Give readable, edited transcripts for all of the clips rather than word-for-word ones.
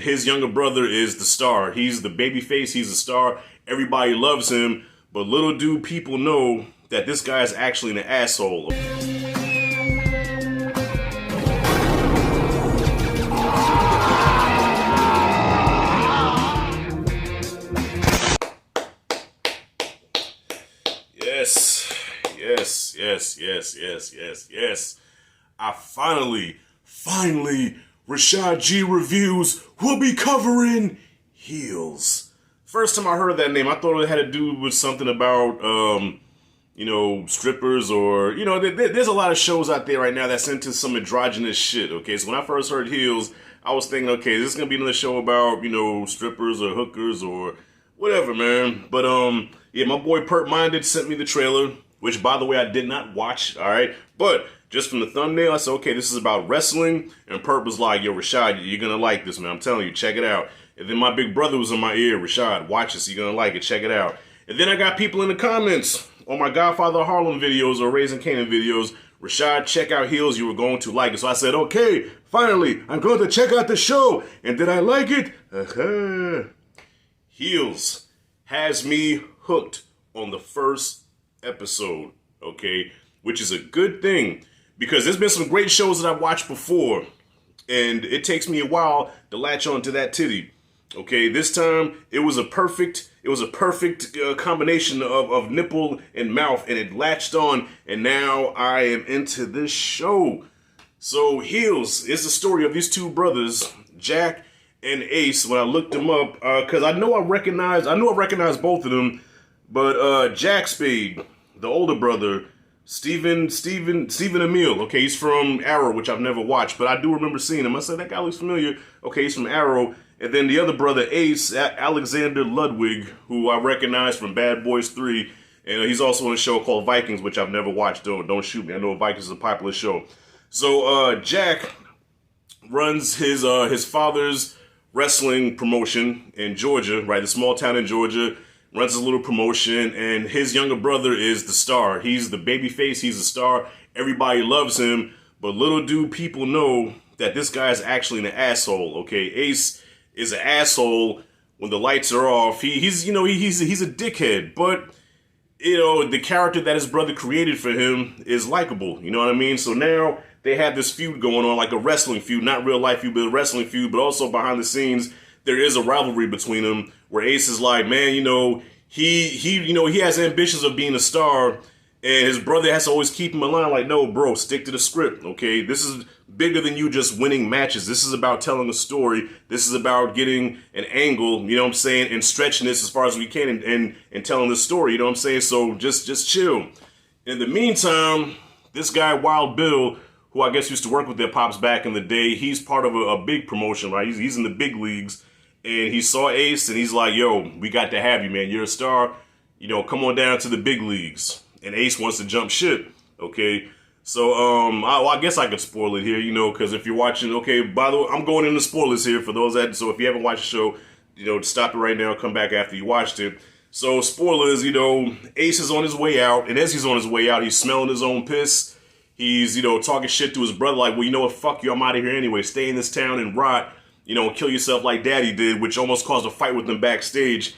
his younger brother is the star. He's the baby face, he's the star. Everybody loves him, but little do people know that this guy is actually an asshole. Yes. I finally, Rashad G Reviews will be covering Heels. First time I heard that name, I thought it had to do with something about, strippers or, there's a lot of shows out there right now that's into some androgynous shit, okay? So when I first heard Heels, I was thinking, okay, is this going to be another show about, strippers or hookers or whatever, man? But, my boy Perp Minded sent me the trailer, which, by the way, I did not watch, all right? But just from the thumbnail, I said, okay, this is about wrestling. And Perp was like, yo, Rashad, you're going to like this, man. I'm telling you, check it out. And then my big brother was in my ear, Rashad, watch this. You're going to like it. Check it out. And then I got people in the comments on my Godfather Harlem videos or Raising Canaan videos. Rashad, check out Heels. You were going to like it. So I said, okay, finally, I'm going to check out the show. And did I like it? Heels has me hooked on the first episode, okay? Which is a good thing because there's been some great shows that I've watched before and it takes me a while to latch on to that titty. Okay, this time it was a perfect combination of nipple and mouth, and it latched on, and now I am into this show. So Heels is the story of these two brothers, Jack and Ace. When I looked them up, because I knew I recognized both of them, but Jack Spade, the older brother, Stephen Emile. Okay, he's from Arrow, which I've never watched, but I do remember seeing him. I said, that guy looks familiar. Okay, he's from Arrow. And then the other brother, Ace, Alexander Ludwig, who I recognize from Bad Boys 3. And he's also in a show called Vikings, which I've never watched. Don't shoot me. I know Vikings is a popular show. So Jack runs his father's wrestling promotion in Georgia, right? The small town in Georgia. Runs a little promotion, and his younger brother is the star. He's the baby face, he's the star. Everybody loves him, but little do people know that this guy is actually an asshole, okay? Ace is an asshole when the lights are off. He's a dickhead, but the character that his brother created for him is likable, you know what I mean? So now they have this feud going on, like a wrestling feud, not real life feud, but a wrestling feud, but also behind the scenes, there is a rivalry between them where Ace is like, man, he has ambitions of being a star, and his brother has to always keep him in line, like, no, bro, stick to the script, okay? This is bigger than you just winning matches. This is about telling a story. This is about getting an angle, you know what I'm saying, and stretching this as far as we can and telling the story, you know what I'm saying? So just chill. In the meantime, this guy, Wild Bill, who I guess used to work with their pops back in the day, he's part of a big promotion, right? He's in the big leagues. And he saw Ace, and he's like, yo, we got to have you, man. You're a star. Come on down to the big leagues. And Ace wants to jump ship, okay? So, I guess I could spoil it here, because if you're watching, okay, by the way, I'm going into spoilers here for those so if you haven't watched the show, stop it right now, come back after you watched it. So, spoilers, Ace is on his way out, and as he's on his way out, he's smelling his own piss. He's, talking shit to his brother, like, well, you know what, fuck you, I'm out of here anyway. Stay in this town and rot. Kill yourself like Daddy did, which almost caused a fight with them backstage.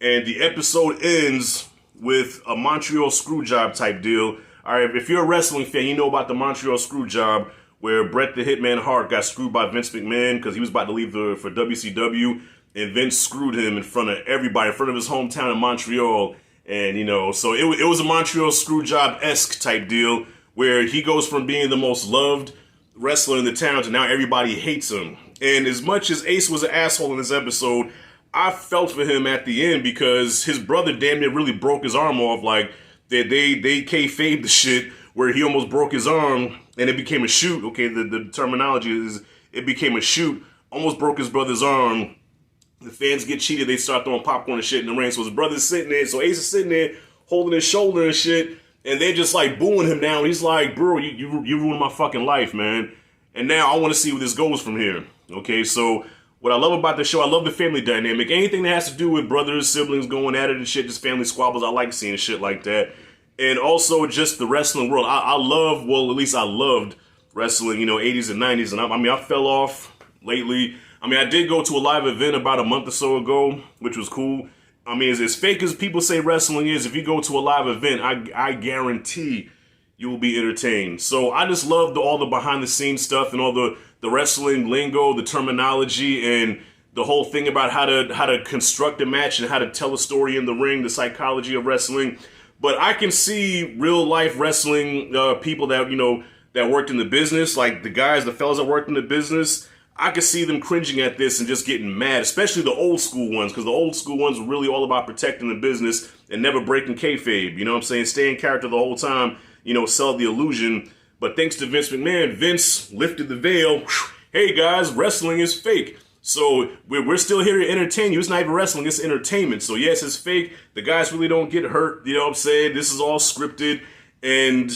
And the episode ends with a Montreal Screwjob type deal. All right, if you're a wrestling fan, you know about the Montreal Screwjob, where Bret the Hitman Hart got screwed by Vince McMahon because he was about to leave for WCW, and Vince screwed him in front of everybody, in front of his hometown in Montreal. And, so it was a Montreal Screwjob-esque type deal, where he goes from being the most loved wrestler in the town to now everybody hates him. And as much as Ace was an asshole in this episode, I felt for him at the end because his brother damn near really broke his arm off. Like, they kayfabed the shit where he almost broke his arm and it became a shoot. Okay, the terminology is it became a shoot. Almost broke his brother's arm. The fans get cheated. They start throwing popcorn and shit in the ring. So his brother's sitting there. So Ace is sitting there holding his shoulder and shit. And they're just like booing him now. He's like, bro, you ruined my fucking life, man. And now I want to see where this goes from here. Okay, so what I love about the show, I love the family dynamic. Anything that has to do with brothers, siblings going at it and shit, just family squabbles, I like seeing shit like that. And also just the wrestling world. I loved wrestling, 80s and 90s. And I fell off lately. I mean, I did go to a live event about a month or so ago, which was cool. I mean, as fake as people say wrestling is, if you go to a live event, I guarantee you will be entertained. So I just love all the behind the scenes stuff and all the wrestling lingo, the terminology, and the whole thing about how to construct a match and how to tell a story in the ring, the psychology of wrestling. But I can see real life wrestling people that, you know, that worked in the business, like the fellas that worked in the business. I could see them cringing at this and just getting mad, especially the old school ones, because the old school ones were really all about protecting the business and never breaking kayfabe. You know what I'm saying? Stay in character the whole time, you know, sell the illusion. But thanks to Vince McMahon, Vince lifted the veil. Hey guys, wrestling is fake. So we're still here to entertain you. It's not even wrestling, it's entertainment. So yes, it's fake. The guys really don't get hurt. You know what I'm saying? This is all scripted. And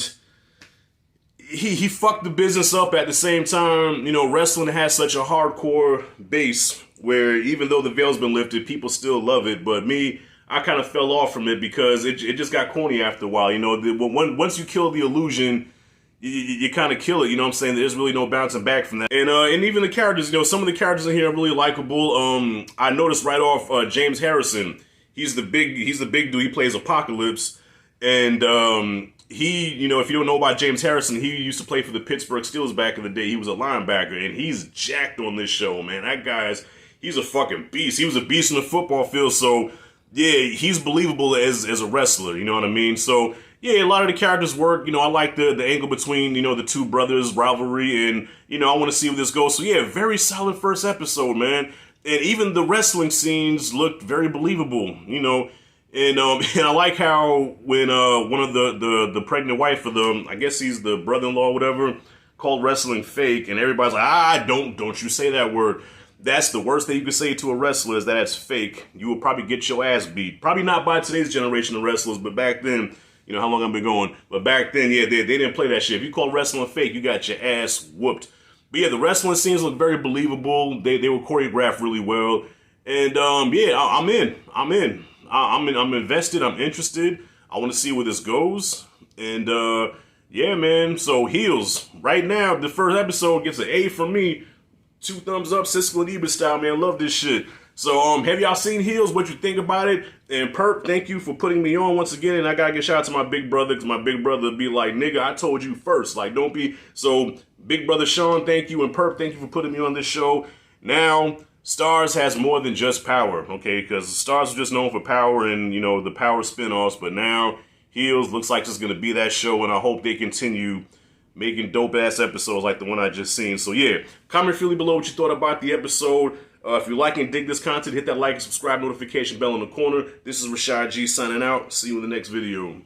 he fucked the business up at the same time. You know, wrestling has such a hardcore base where even though the veil's been lifted, people still love it. But me, I kind of fell off from it because it just got corny after a while. You know, once you kill the illusion, you kind of kill it. You know what I'm saying? There's really no bouncing back from that. And even the characters, you know, some of the characters in here are really likable. I noticed right off James Harrison. He's the big dude. He plays Apocalypse. And he, you know, if you don't know about James Harrison, he used to play for the Pittsburgh Steelers back in the day. He was a linebacker, and he's jacked on this show, man. That he's a fucking beast. He was a beast in the football field, so yeah, he's believable as a wrestler, you know what I mean? So yeah, a lot of the characters work. You know, I like the angle between, you know, the two brothers rivalry, and, you know, I want to see where this goes. So yeah, very solid first episode, man. And even the wrestling scenes looked very believable, you know. And I like how when one of the pregnant wife of I guess he's the brother-in-law or whatever, called wrestling fake, and everybody's like, don't you say that word. That's the worst thing you can say to a wrestler, is that it's fake. You will probably get your ass beat. Probably not by today's generation of wrestlers, but back then, you know how long I've been going. But back then, yeah, they didn't play that shit. If you call wrestling fake, you got your ass whooped. But yeah, the wrestling scenes look very believable. They were choreographed really well. And yeah, I'm in. I'm invested. I'm interested. I want to see where this goes. And yeah, man. So Heels. Right now, the first episode gets an A from me. 2 thumbs up, Siskel and Ebert style, man. Love this shit. So have y'all seen Heels? What you think about it? And Perp, thank you for putting me on once again. And I gotta give shout out to my big brother, because my big brother be like, nigga, I told you first. Like, don't be. So big brother Sean, thank you. And Perp, thank you for putting me on this show. Now, Stars has more than just power, okay? Because Stars are just known for power and, you know, the power spinoffs. But now Heels looks like it's gonna be that show, and I hope they continue making dope-ass episodes like the one I just seen. So yeah, comment freely below what you thought about the episode. If you like and dig this content, hit that like and subscribe notification bell in the corner. This is Rashad G signing out. See you in the next video.